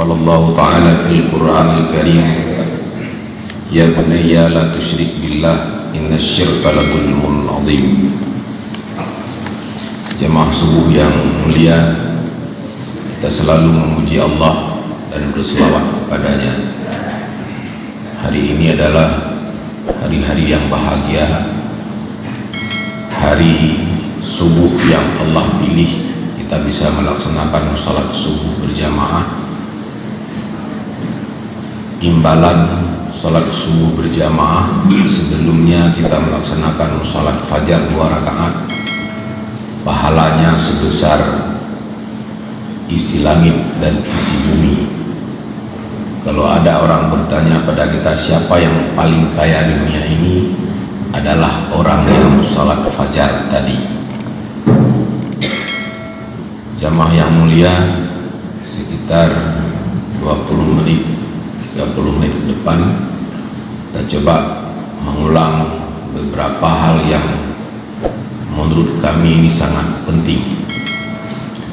Qala Allah Ta'ala fil Qur'anil Karim, Ya bunayya la tusyrik billah, inna syirka la dzulmun adzim. Jemaah subuh yang mulia, kita selalu memuji Allah dan berselawat kepadanya. Hari ini adalah hari-hari yang bahagia, hari subuh yang Allah pilih kita bisa melaksanakan salat subuh berjamaah. Imbalan salat subuh berjamaah sebelumnya kita melaksanakan salat fajar 2 rakaat, pahalanya sebesar isi langit dan isi bumi. Kalau ada orang bertanya pada kita siapa yang paling kaya di dunia ini, adalah orang yang salat fajar tadi. Jamaah yang mulia, sekitar 20 menit 30 menit ke depan kita coba mengulang beberapa hal yang menurut kami ini sangat penting.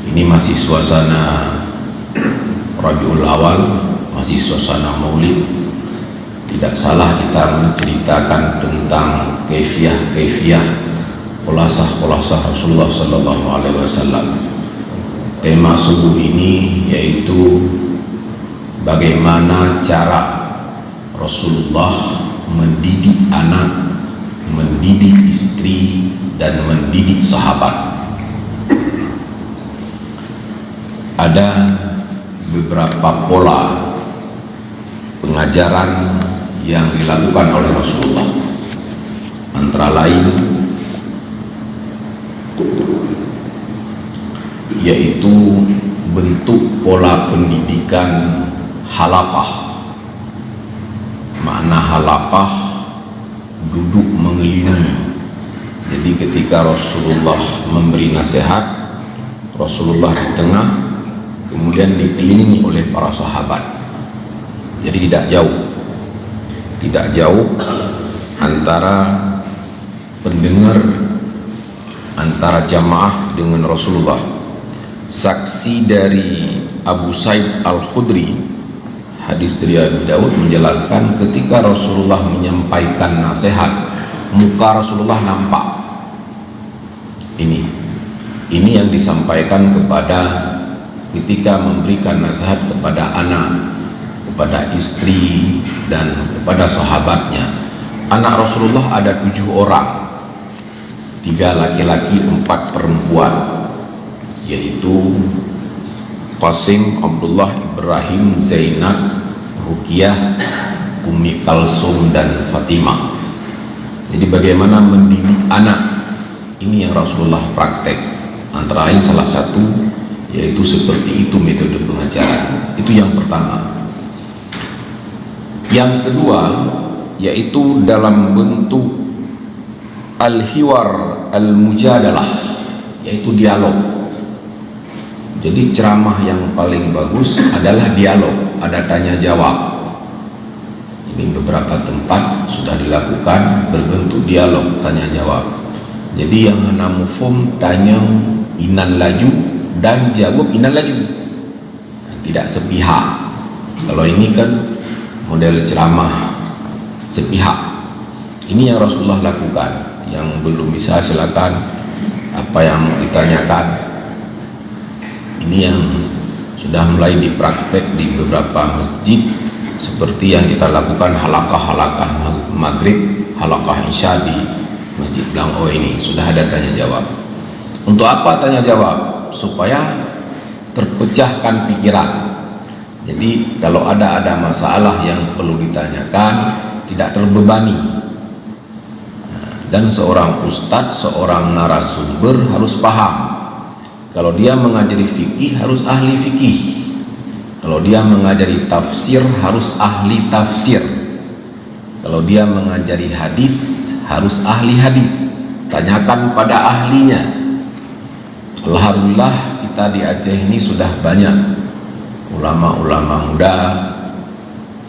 Ini masih suasana Rabiul Awal, masih suasana Maulid. Tidak salah kita menceritakan tentang kaifiah khulasah Rasulullah sallallahu alaihi wasallam. Tema subuh ini yaitu bagaimana cara Rasulullah mendidik anak, mendidik istri, dan mendidik sahabat. Ada beberapa pola pengajaran yang dilakukan oleh Rasulullah, antara lain yaitu bentuk pola pendidikan halaqah. Makna halaqah duduk mengelilingi. Jadi ketika Rasulullah memberi nasihat, Rasulullah di tengah, kemudian dikelilingi oleh para sahabat. Jadi tidak jauh antara pendengar, antara jamaah dengan Rasulullah. Saksi dari Abu Sa'id Al-Khudri, hadis dari Abu Daud, menjelaskan ketika Rasulullah menyampaikan nasihat, muka Rasulullah nampak. Ini yang disampaikan ketika memberikan nasihat kepada anak, kepada istri, dan kepada sahabatnya. Anak Rasulullah ada 7 orang, 3 laki-laki, 4 perempuan, yaitu Qasim, Abdullah, Ibrahim, Zainab, Ruqyah, Ummi Kalsum, dan Fatimah. Jadi bagaimana mendidik anak, ini yang Rasulullah praktek. Antara lain salah satu yaitu seperti itu metode pengajaran. Itu yang pertama. Yang kedua yaitu dalam bentuk al-hiwar al-mujadalah, yaitu dialog. Jadi ceramah yang paling bagus adalah dialog, ada tanya jawab. Ini beberapa tempat sudah dilakukan berbentuk dialog tanya jawab. Jadi yang hana mufhum tanya inan laju dan jawab inan laju, tidak sepihak. Kalau ini kan model ceramah sepihak. Ini yang Rasulullah lakukan. Yang belum bisa silakan apa yang mau ditanyakan. Ini yang sudah mulai dipraktek di beberapa masjid, seperti yang kita lakukan halaqah maghrib, halaqah isya di Masjid Blangko ini. Sudah ada tanya jawab. Untuk apa tanya jawab? Supaya terpecahkan pikiran. Jadi kalau ada masalah yang perlu ditanyakan, tidak terbebani. Dan seorang ustadz, seorang narasumber harus paham. Kalau dia mengajari fikih harus ahli fikih. Kalau dia mengajari tafsir harus ahli tafsir. Kalau dia mengajari hadis harus ahli hadis. Tanyakan pada ahlinya. Alhamdulillah kita di Aceh ini sudah banyak ulama-ulama muda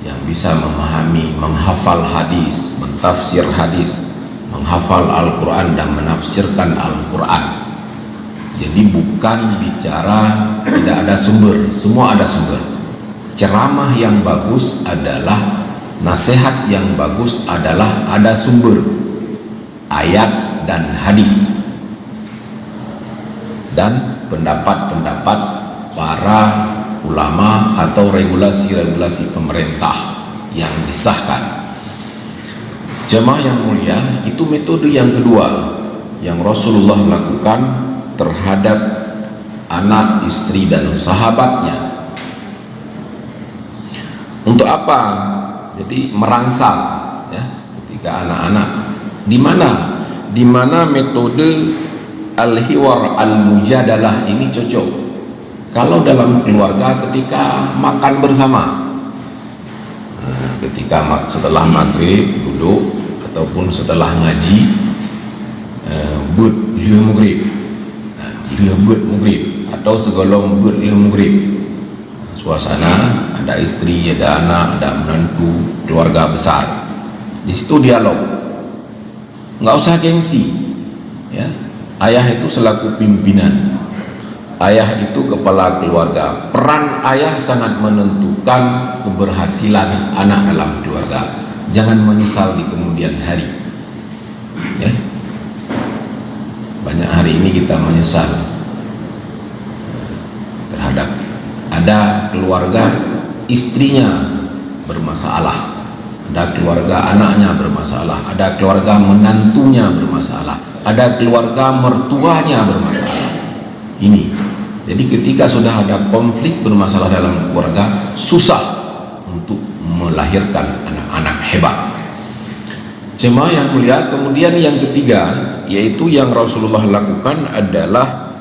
yang bisa memahami, menghafal hadis, mentafsir hadis, menghafal Al-Quran dan menafsirkan Al-Quran. Jadi bukan bicara tidak ada sumber, semua ada sumber. ceramah yang bagus adalah, nasihat yang bagus adalah ada sumber ayat dan hadis dan pendapat-pendapat para ulama atau regulasi-regulasi pemerintah yang disahkan. Jemaah yang mulia, itu metode yang kedua yang Rasulullah lakukan terhadap anak, istri dan sahabatnya. Untuk apa? Jadi merangsang, ya, ketika anak-anak di mana metode al-hiwar al-mujadalah ini cocok. Kalau dalam keluarga ketika makan bersama, ketika setelah maghrib duduk ataupun setelah ngaji buat lieu maghrib atau segolong buat lieu maghrib, suasana ada istri, ada anak, ada menantu, keluarga besar. Di situ dialog, nggak usah gengsi, ya. Ayah itu selaku pimpinan, ayah itu kepala keluarga. Peran ayah sangat menentukan keberhasilan anak dalam keluarga. Jangan menyesal di kemudian hari, ya. Banyak hari ini kita menyesal terhadap ada keluarga istrinya bermasalah, ada keluarga anaknya bermasalah, ada keluarga menantunya bermasalah, ada keluarga mertuanya bermasalah. Ini, jadi ketika sudah ada konflik bermasalah dalam keluarga, susah untuk melahirkan anak-anak hebat. Jemaah yang mulia, kemudian yang ketiga, yaitu yang Rasulullah lakukan adalah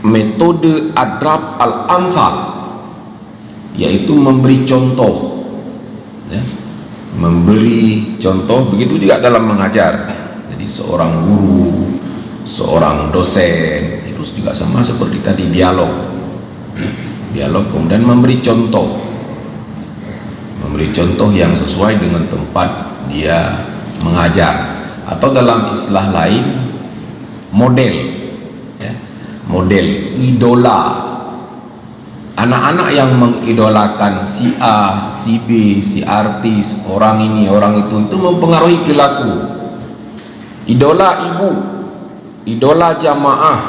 metode adrab al-amthal, yaitu memberi contoh, ya. Memberi contoh, begitu juga dalam mengajar. Jadi seorang guru, seorang dosen itu juga sama seperti tadi, dialog, kemudian memberi contoh yang sesuai dengan tempat dia mengajar, atau dalam istilah lain model, ya. Model, idola. Anak-anak yang mengidolakan si A, si B, si artis, orang ini, orang itu mempengaruhi perilaku. Idola ibu, idola jamaah,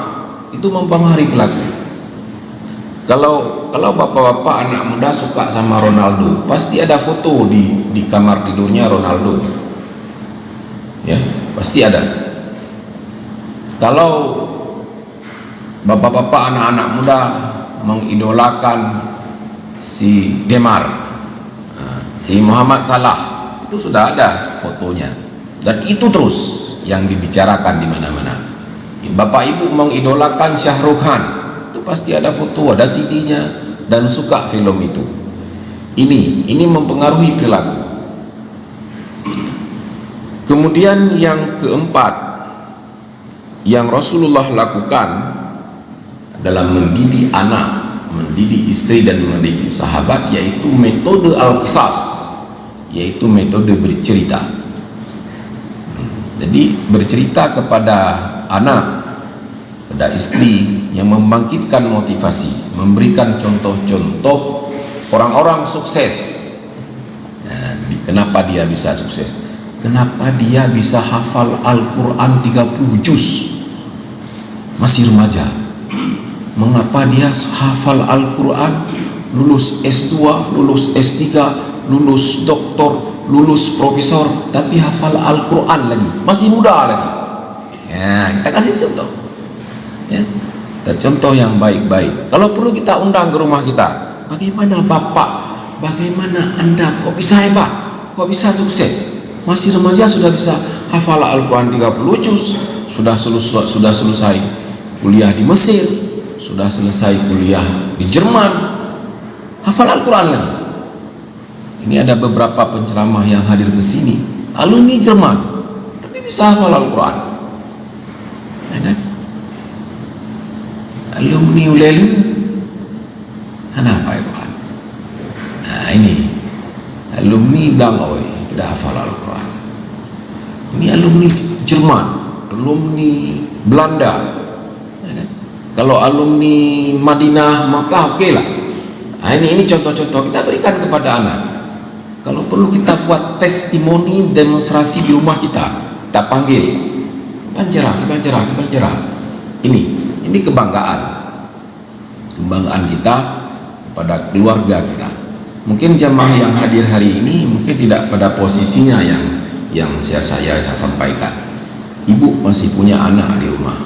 itu mempengaruhi perilaku. Kalau bapak-bapak anak muda suka sama Ronaldo, pasti ada foto di kamar tidurnya Ronaldo, ya, pasti ada. Kalau bapak-bapak anak-anak muda mengidolakan si Neymar, si Muhammad Salah, itu sudah ada fotonya, dan itu terus yang dibicarakan di mana-mana. Bapak ibu mengidolakan Shah Rukh Khan, itu pasti ada foto, ada CD-nya, dan suka film itu. Ini mempengaruhi perilaku. Kemudian yang keempat yang Rasulullah lakukan dalam mendidik anak, mendidik istri dan mendidik sahabat, yaitu metode al-qisas, yaitu metode bercerita. Jadi bercerita kepada anak, pada istri, yang membangkitkan motivasi, memberikan contoh-contoh orang-orang sukses. Nah, kenapa dia bisa sukses? Kenapa dia bisa hafal Al-Quran 30 juz masih remaja? Mengapa dia hafal Al-Quran, lulus S2, lulus S3, lulus doktor, lulus profesor, tapi hafal Al-Quran lagi, masih muda lagi? Ya, kita kasih contoh, ya, kita contoh yang baik-baik. Kalau perlu kita undang ke rumah kita, bagaimana bapak, bagaimana anda kok bisa hebat, kok bisa sukses? Masih remaja sudah bisa hafal Al-Quran 30 juz, sudah selesai kuliah di Mesir, sudah selesai kuliah di Jerman, hafal Al-Quran lagi. Ini ada beberapa penceramah yang hadir ke sini, alumni Jerman, tapi bisa hafal Al-Quran, ya kan? Alumni ULEL, kenapa ya Pak? Nah ini alumni Bangoi sudah hafal Al-Quran. Ini alumni Jerman, alumni Belanda, ya kan? Kalau alumni Madinah, Makkah oke lah, Nah, ini contoh-contoh kita berikan kepada anak. Kalau perlu kita buat testimoni demonstrasi di rumah kita panggil, Kipan Cerah. Ini kebanggaan kita kepada keluarga kita. Mungkin jamaah yang hadir hari ini mungkin tidak pada posisinya yang saya sampaikan. Ibu masih punya anak di rumah,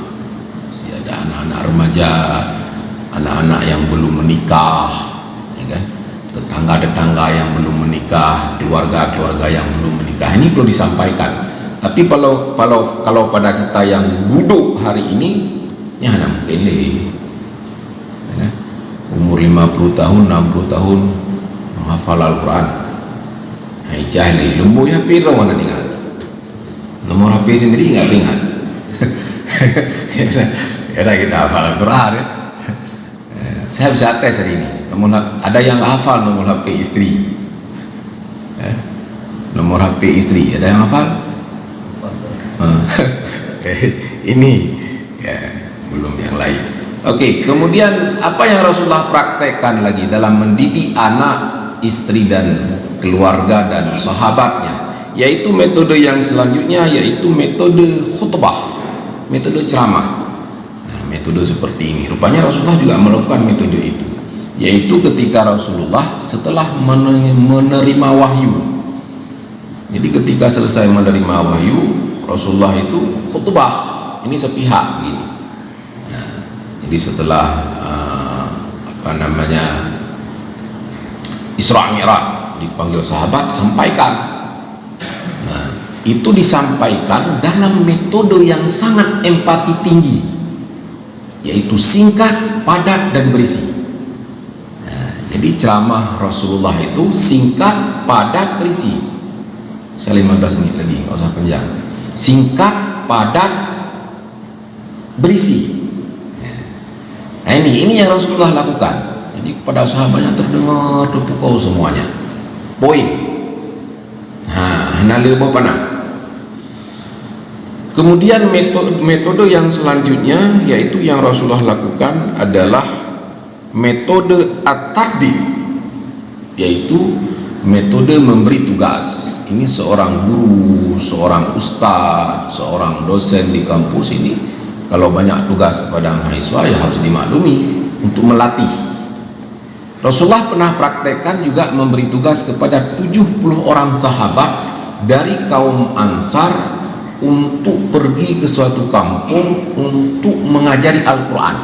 masih ada anak-anak remaja, anak-anak yang belum menikah, ya kan? Tetangga-tetangga yang belum menikah, keluarga-keluarga yang belum menikah. Ini perlu disampaikan. Tapi kalau pada kita yang duduk hari ini, ya anak mungkin ya, umur 50 tahun, 60 tahun menghafal Al-Quran. Hai jahli, lumbu ya piro mana ingat? Nomor HP sendiri nggak ingat. Ya kita hafal Al-Quran ya. Saya bisa tes hari ini. Ada yang hafal nomor HP istri. Nomor HP istri, ada yang hafal? Ini ya, belum yang lain. Oke, kemudian apa yang Rasulullah praktekkan lagi dalam mendidik anak, istri dan keluarga dan sahabatnya, yaitu metode yang selanjutnya, yaitu metode khutbah, metode ceramah. Nah, metode seperti ini rupanya Rasulullah juga melakukan metode itu, yaitu ketika Rasulullah setelah menerima wahyu. Jadi ketika selesai menerima wahyu, Rasulullah itu khutbah, ini sepihak begini. Nah, jadi setelah Isra Mi'raj dipanggil sahabat, sampaikan. Nah, itu disampaikan dalam metode yang sangat empati tinggi, yaitu singkat, padat, dan berisi. Nah, jadi ceramah Rasulullah itu singkat, padat, berisi. Saya 15 menit lagi, nggak usah panjang. Singkat, padat, berisi. Nah, ini yang Rasulullah lakukan. Jadi kepada sahabatnya terdengar terpukau semuanya. Poin. Hanale panah. Kemudian metode yang selanjutnya, yaitu yang Rasulullah lakukan adalah metode at-tadbir, yaitu metode memberi tugas. Ini seorang guru, seorang ustadz, seorang dosen di kampus ini, kalau banyak tugas kepada mahasiswa ya harus dimaklumi untuk melatih. Rasulullah pernah praktekkan juga memberi tugas kepada 70 orang sahabat dari kaum Ansar untuk pergi ke suatu kampung untuk mengajari Al-Quran.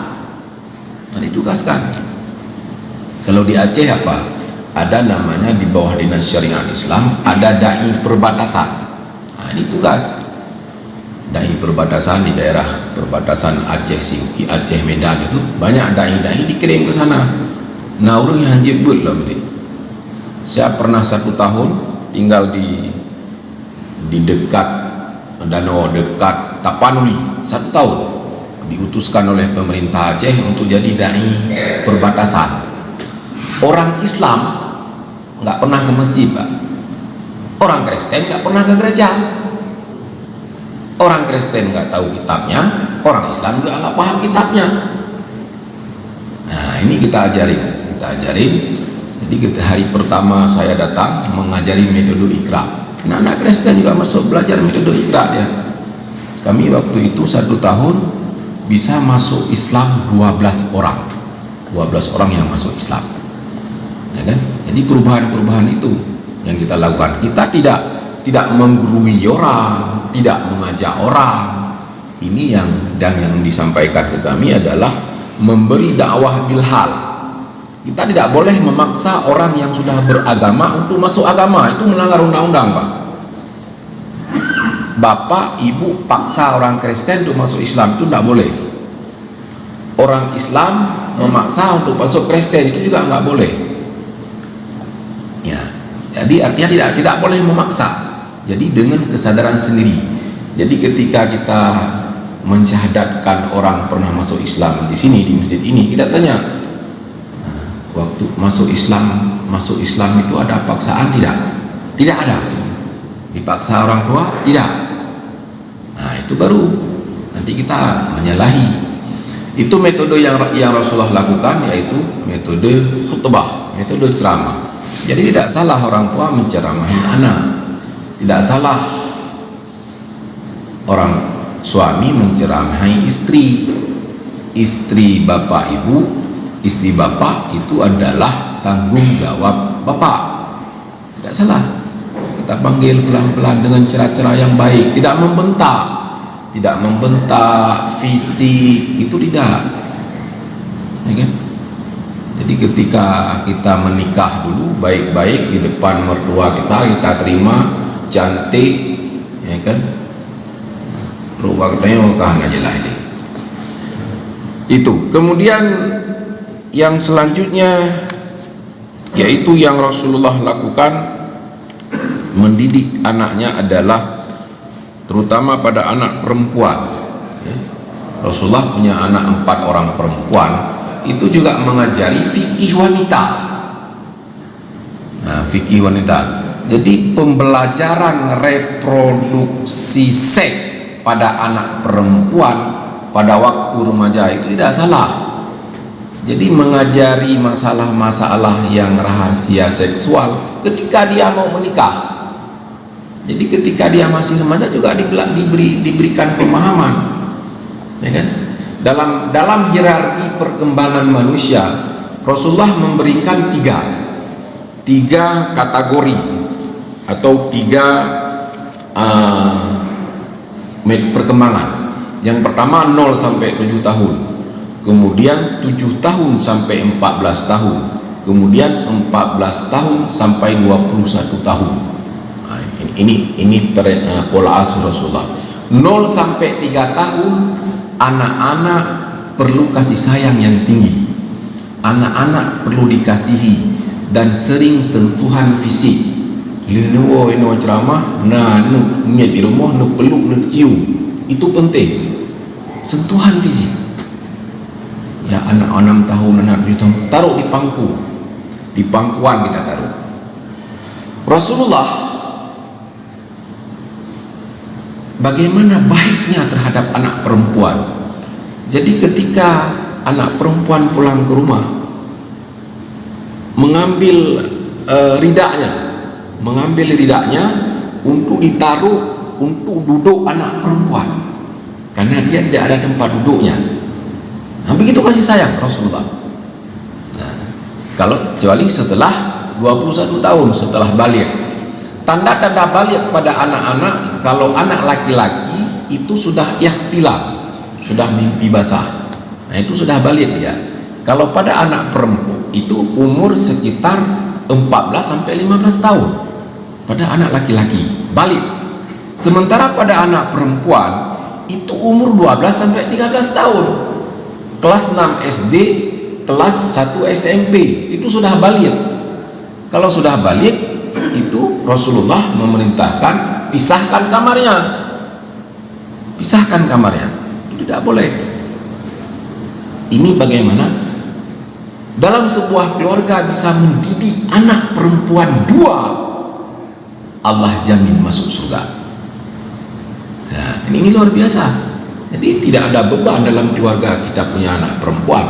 Nah, ditugaskan. Kalau di Aceh apa? Ada namanya di bawah dinas syariat Islam, ada dai perbatasan. Nah, ini tugas dai perbatasan di daerah perbatasan Aceh Singki, Aceh Medan, itu banyak dai dikirim ke sana. Nah, orang yang jebul lah beli. Saya pernah 1 tahun tinggal di dekat danau, dekat Tapanuli. 1 tahun diutuskan oleh pemerintah Aceh untuk jadi dai perbatasan. Orang Islam nggak pernah ke masjid, Pak. Orang Kristen nggak pernah ke gereja. Orang Kristen nggak tahu kitabnya, orang Islam juga nggak paham kitabnya. Nah, ini kita ajarin. Jadi hari pertama saya datang mengajari metode Iqra. Anak-anak Kristen juga masuk belajar metode Iqra ya. Kami waktu itu 1 tahun bisa masuk Islam 12 orang. 12 orang yang masuk Islam. Ya kan? Jadi perubahan-perubahan itu yang kita lakukan. Kita tidak menggurui orang, tidak mengajak orang. Ini yang disampaikan ke kami adalah memberi dakwah bilhal. Kita tidak boleh memaksa orang yang sudah beragama untuk masuk agama, itu melanggar undang-undang, Pak. Bapak, ibu paksa orang Kristen untuk masuk Islam, itu tidak boleh. Orang Islam memaksa untuk masuk Kristen, itu juga nggak boleh. Ya, jadi artinya tidak boleh memaksa. Jadi dengan kesadaran sendiri. Jadi ketika kita mensyahadatkan orang pernah masuk Islam di sini, di masjid ini, kita tanya, waktu masuk Islam itu ada paksaan tidak? Tidak ada. Dipaksa orang tua? Tidak. Nah, itu baru nanti kita menyalahi. Itu metode yang Rasulullah lakukan, yaitu metode khutbah. metode ceramah. Jadi tidak salah orang tua menceramahi anak, tidak salah orang suami menceramahi istri. Istri bapak ibu, istri bapak itu adalah tanggung jawab bapak, tidak salah. Kita panggil pelan-pelan dengan cara-cara yang baik, tidak membentak, fisik, itu tidak, ya kan? Jadi ketika kita menikah dulu baik-baik di depan mertua kita terima cantik, ya kan? Mertua katanya kahan aja lah ini. Itu. Kemudian yang selanjutnya yaitu yang Rasulullah lakukan mendidik anaknya adalah terutama pada anak perempuan. Rasulullah punya anak 4 orang perempuan, itu juga mengajari fikih wanita. Nah, fikih wanita. Jadi pembelajaran reproduksi seks pada anak perempuan pada waktu remaja itu tidak salah. Jadi mengajari masalah-masalah yang rahasia seksual ketika dia mau menikah. Jadi ketika dia masih remaja juga diberikan pemahaman, ya kan? Dalam hierarki perkembangan manusia, Rasulullah memberikan tiga kategori atau 3 perkembangan. Yang pertama 0 sampai 7 tahun, kemudian 7 tahun sampai 14 tahun, kemudian 14 tahun sampai 21 tahun. Nah, ini pola asuh Rasulullah. 0 sampai 3 tahun anak-anak perlu kasih sayang yang tinggi. Anak-anak perlu dikasihi dan sering sentuhan fisik. Lino ceramah, di rumah, peluk, cium. Itu penting. Sentuhan fisik. Ya, anak 6 tahun, anak 7 tahun taruh di pangkuan kita taruh. Rasulullah bagaimana baiknya terhadap anak perempuan. Jadi ketika anak perempuan pulang ke rumah, mengambil ridaknya untuk ditaruh untuk duduk anak perempuan, karena dia tidak ada tempat duduknya. Nah, begitu kasih sayang Rasulullah. Nah, kalau kecuali setelah 21 tahun setelah balik. Tanda-tanda balik pada anak-anak, kalau anak laki-laki itu sudah ihtilam, sudah mimpi basah. Nah, itu sudah balik dia. Kalau pada anak perempuan itu umur sekitar 14 sampai 15 tahun. Pada anak laki-laki balik. Sementara pada anak perempuan itu umur 12 sampai 13 tahun. Kelas 6 SD, kelas 1 SMP itu sudah balik. Kalau sudah balik itu Rasulullah memerintahkan pisahkan kamarnya. Pisahkan kamarnya. Itu tidak boleh. Ini bagaimana dalam sebuah keluarga bisa mendidik anak perempuan 2, Allah jamin masuk surga. Nah, ini luar biasa. Jadi tidak ada beban dalam keluarga kita punya anak perempuan.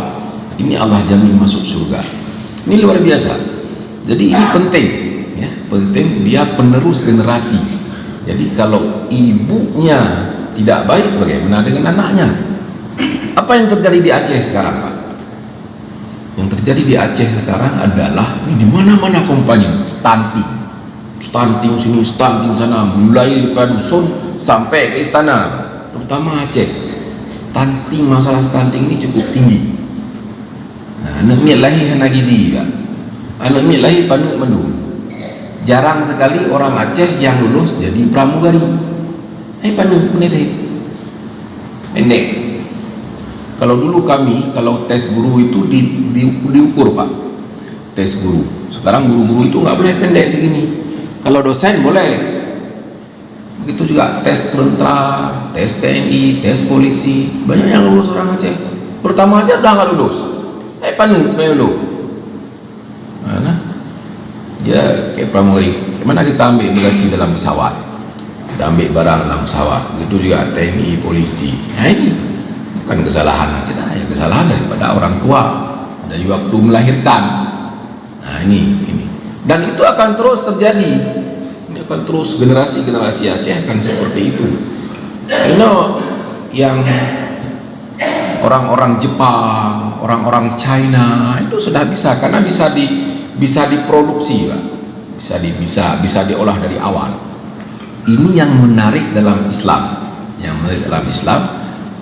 Ini Allah jamin masuk surga. Ini luar biasa. Jadi ini penting, ya, penting dia penerus generasi. Jadi kalau ibunya tidak baik, bagaimana dengan anaknya? Apa yang terjadi di Aceh sekarang, Pak? Yang terjadi di Aceh sekarang adalah ini di mana-mana kompani stunting sini, stunting sana, mulai dari dusun sampai ke istana, terutama Aceh. Masalah stunting ini cukup tinggi. Nah, anak milahi hana gizi, Pak. Anak milahi panu menu. Jarang sekali orang Aceh yang lulus jadi pramugari. Panu menete. Pendek. Kalau dulu kami, kalau tes guru itu diukur, Pak. Tes guru. Sekarang guru-guru itu nggak boleh pendek segini. Kalau dosen boleh. Begitu juga tes tentara, tes TNI, tes polisi. Banyak yang lulus orang Aceh. Pertama aja udah nggak lulus. Panu dulu. Nah, kan? Dia kayak pramugari. Gimana kita ambil bagasi dalam pesawat? Kita ambil barang dalam pesawat. Begitu juga TNI, polisi. Nah, ini bukan kesalahan kita, ya kesalahan daripada orang tua dari waktu melahirkan. Nah, ini. Dan itu akan terus terjadi. Ini akan terus, generasi Aceh akan seperti itu. Yang orang-orang Jepang, orang-orang China itu sudah bisa, karena bisa diproduksi, Pak. Bisa diolah dari awal. Ini yang menarik dalam Islam.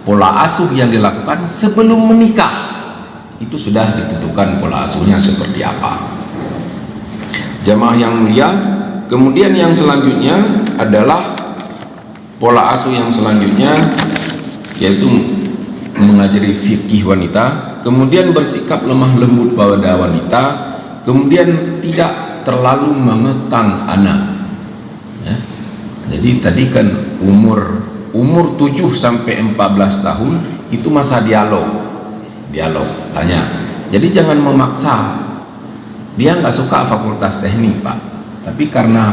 Pola asuh yang dilakukan sebelum menikah itu sudah ditentukan pola asuhnya seperti apa. Jamaah yang mulia, kemudian yang selanjutnya adalah pola asuh yang selanjutnya, yaitu mengajari fikih wanita, kemudian bersikap lemah lembut pada wanita, kemudian tidak terlalu mengekang anak. Ya. Jadi tadi kan umur 7 sampai 14 tahun itu masa dialog tanya. Jadi jangan memaksa. Dia nggak suka fakultas teknik, Pak, tapi karena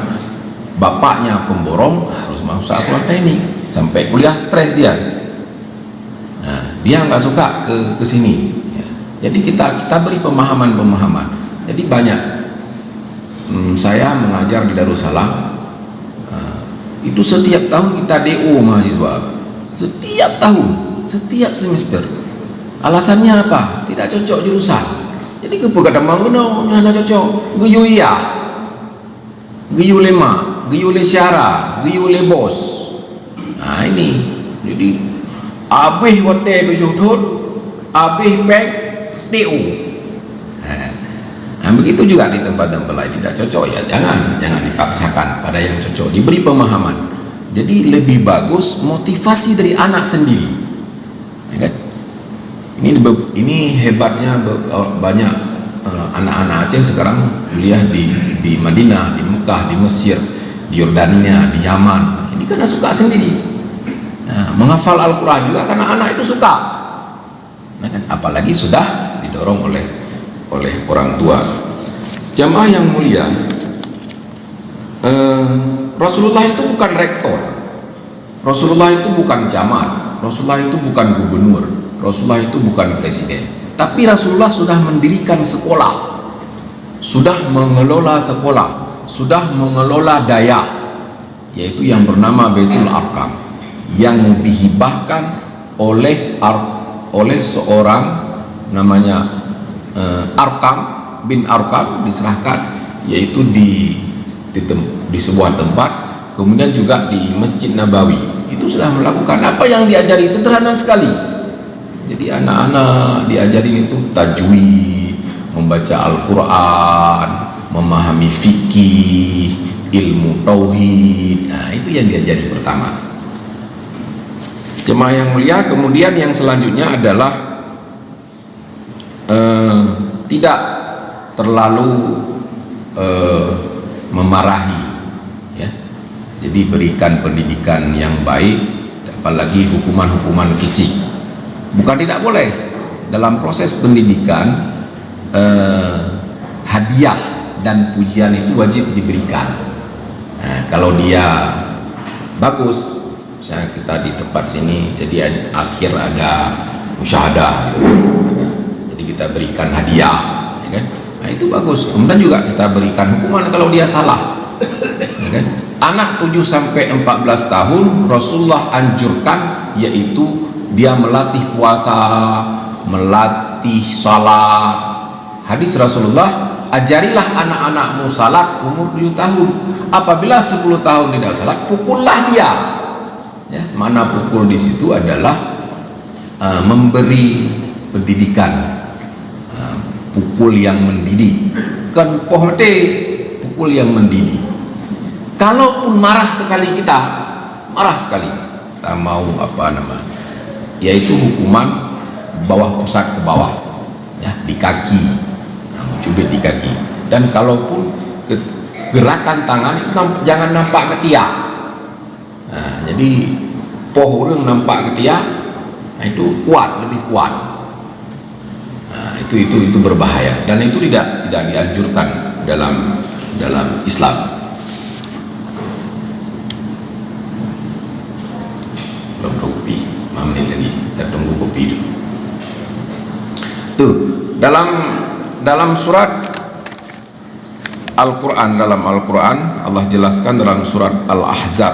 bapaknya pemborong harus masuk fakultas teknik, sampai kuliah stres dia. Nah, dia nggak suka ke sini. Ya. Jadi kita beri pemahaman. Jadi banyak. Saya mengajar di Darussalam. Itu setiap tahun kita DO mahasiswa. Setiap tahun, setiap semester. Alasannya apa? Tidak cocok jurusan. Jadi kadang mangguno hana cocok guyu iya, guyu lema, guyu le syara, guyu le bos. Nah ini, jadi abih wate tujuh tahun, abih pek DU. Nah, begitu juga di tempat-tempat lain tidak cocok, ya jangan dipaksakan pada yang cocok, diberi pemahaman. Jadi lebih bagus motivasi dari anak sendiri, ya kan? Ini hebatnya banyak anak-anak Aceh sekarang kuliah di Madinah, di Mekah, di Mesir, di Yordania, di Yaman. Ini karena suka sendiri. Nah, menghafal Al-Quran juga karena anak itu suka. Nah, kan? Apalagi sudah didorong oleh orang tua. Jamaah yang mulia, Rasulullah itu bukan rektor, Rasulullah itu bukan camat, Rasulullah itu bukan gubernur, Rasulullah itu bukan presiden, tapi Rasulullah sudah mendirikan sekolah, sudah mengelola sekolah, sudah mengelola dayah, yaitu yang bernama Baitul Arqam, yang dihibahkan oleh seorang namanya Arqam bin Arqam, diserahkan, yaitu di sebuah tempat, kemudian juga di Masjid Nabawi. Itu sudah melakukan apa yang diajari, sederhana sekali. Jadi anak-anak diajarin itu tajwid, membaca Al-Quran, memahami fikih, ilmu tauhid. Nah, itu yang diajari pertama. Jemaah yang mulia, kemudian yang selanjutnya adalah tidak terlalu memarahi, ya. Jadi berikan pendidikan yang baik, apalagi hukuman fisik. Bukan tidak boleh dalam proses pendidikan, hadiah dan pujian itu wajib diberikan. Nah, kalau dia bagus, misalnya kita di tempat sini, jadi akhir ada musyahadah, gitu. Jadi kita berikan hadiah, ya kan? Nah, itu bagus. Kemudian juga kita berikan hukuman kalau dia salah, ya kan? Anak 7 sampai 14 tahun Rasulullah anjurkan, yaitu dia melatih puasa, melatih salat. Hadis Rasulullah, ajarilah anak-anakmu salat umur 7 tahun. Apabila 10 tahun tidak salat, pukullah dia. Ya, mana pukul di situ adalah memberi pendidikan, pukul yang mendidik. Kan pohte pukul yang mendidik. Kalaupun marah sekali kita mau yaitu hukuman bawah pusat ke bawah, ya, di kaki, cubit di kaki. Dan kalaupun gerakan tangan itu jangan nampak ketiak. Nah, jadi pohon nampak ketiak, nah, itu lebih kuat. Nah, itu berbahaya dan itu tidak dianjurkan dalam Islam. Belum kopi, 5 menit lagi kita tunggu kopi dulu. Tuh, dalam surat Al-Quran, dalam Al-Quran Allah jelaskan dalam surat Al-Ahzab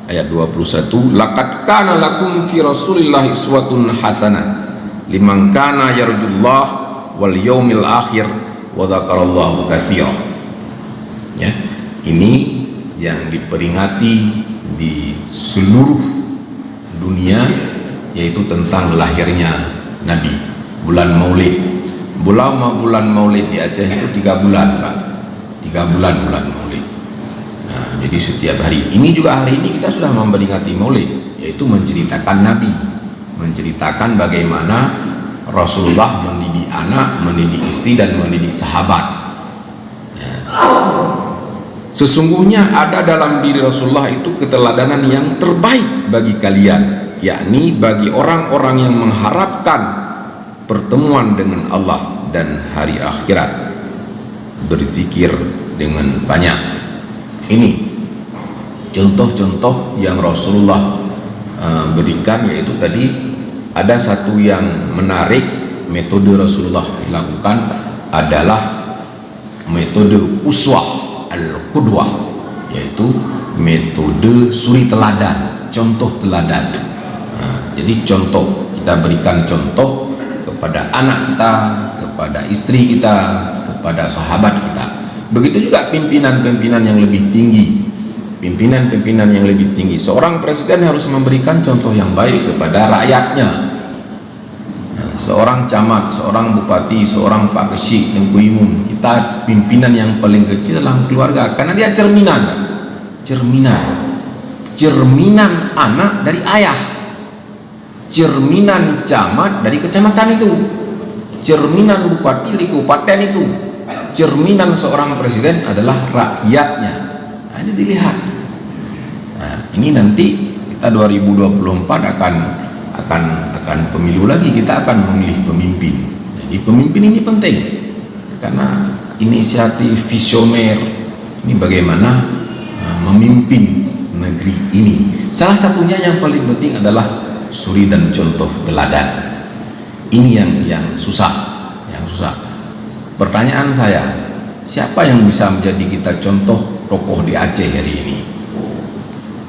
ayat 21, laqad kana lakum fi rasulillahi uswatun hasanah liman kana yarjullah wal yaumil akhir wa dzakarallahu katsira. Ya, ini yang diperingati di seluruh dunia, yaitu tentang lahirnya Nabi, bulan Maulid. Bulan Maulid di Aceh itu 3 bulan, Pak. 3 bulan Maulid. Nah, jadi setiap hari. Ini juga hari ini kita sudah memperingati Maulid, yaitu menceritakan Nabi, menceritakan bagaimana Rasulullah mendidik anak, mendidik istri, dan mendidik sahabat. Ya. Sesungguhnya ada dalam diri Rasulullah itu keteladanan yang terbaik bagi kalian, yakni bagi orang-orang yang mengharapkan pertemuan dengan Allah dan hari akhirat, berzikir dengan banyak. Ini contoh-contoh yang Rasulullah berikan, yaitu tadi ada satu yang menarik. Metode Rasulullah dilakukan adalah metode uswah al-qudwah, yaitu metode suri teladan, contoh teladan. Jadi contoh, kita berikan contoh kepada anak kita, kepada istri kita, kepada sahabat kita. Begitu juga pimpinan-pimpinan yang lebih tinggi, pimpinan-pimpinan yang lebih tinggi. Seorang presiden harus memberikan contoh yang baik kepada rakyatnya. Seorang camat, seorang bupati, seorang pak kesyik, tengku imum, kita pimpinan yang paling kecil dalam keluarga, karena dia cerminan anak dari ayah, cerminan camat dari kecamatan itu, cerminan bupati dari kabupaten itu, cerminan seorang presiden adalah rakyatnya. Nah, ini dilihat. Nah, ini nanti kita 2024 akan pemilu lagi, kita akan memilih pemimpin. Jadi pemimpin ini penting karena inisiatif visioner ini bagaimana memimpin negeri ini. Salah satunya yang paling penting adalah suri dan contoh teladan. Ini yang susah. Pertanyaan saya, siapa yang bisa menjadi kita contoh tokoh di Aceh hari ini?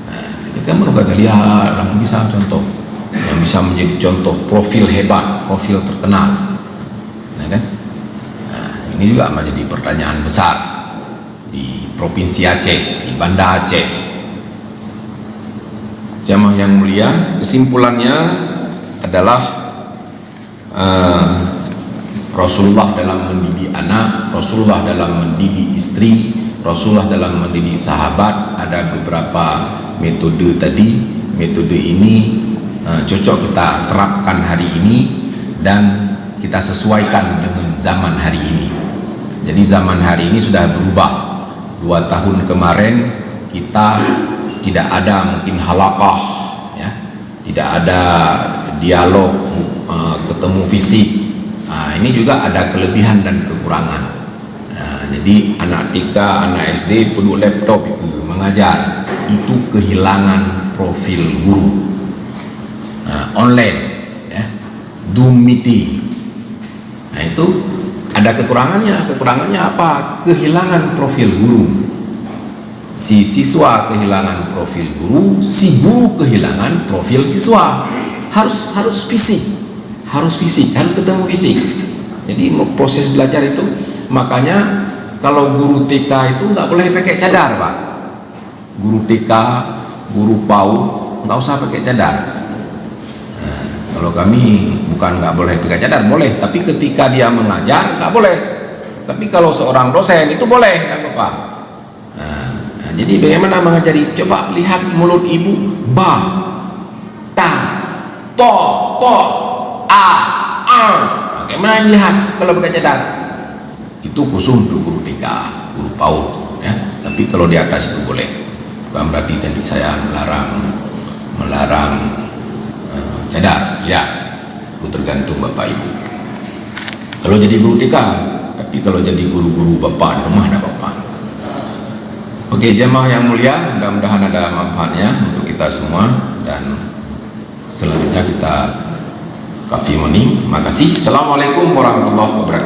Nah, ini kan baru kita lihat orang bisa contoh, yang bisa menjadi contoh profil hebat, profil terkenal. Nah, kan? Nah, ini juga menjadi pertanyaan besar di Provinsi Aceh, di Banda Aceh. Jamaah yang mulia, kesimpulannya adalah Rasulullah dalam mendidik anak, Rasulullah dalam mendidik istri, Rasulullah dalam mendidik sahabat, ada beberapa metode tadi. Metode ini cocok kita terapkan hari ini dan kita sesuaikan dengan zaman hari ini. Jadi zaman hari ini sudah berubah. 2 tahun kemarin kita tidak ada mungkin halaqah, ya, tidak ada dialog ketemu fisik. Nah, ini juga ada kelebihan dan kekurangan. Nah, jadi anak TK, anak SD perlu laptop itu mengajar, itu kehilangan profil guru. Online, ya, Zoom meeting. Nah, itu ada kekurangannya. Kekurangannya apa? Kehilangan profil guru. Si siswa kehilangan profil guru, si guru kehilangan profil siswa. Harus fisik, harus ketemu fisik. Jadi proses belajar itu, makanya kalau guru TK itu nggak boleh pakai cadar, Pak. Guru TK, guru PAUD nggak usah pakai cadar. Nah, kalau kami bukan nggak boleh pakai cadar, boleh, tapi ketika dia mengajar nggak boleh. Tapi kalau seorang dosen itu boleh, nggak apa-apa. Nah, jadi bagaimana mengajari? Coba lihat mulut ibu, ba, ta, to, a. Bagaimana dilihat kalau pakai cadar? Itu khusus untuk guru TK, guru PAUD, ya. Tapi kalau di atas itu boleh. Bukan berarti nanti saya melarang cadar, ya. Itu tergantung bapak ibu. Kalau jadi guru TK, tapi kalau jadi guru-guru bapak di rumah ada bapak. Oke, jemaah yang mulia, mudah-mudahan ada manfaatnya untuk kita semua, dan selanjutnya kita kafi morning. Terima kasih. Assalamualaikum warahmatullahi wabarakatuh.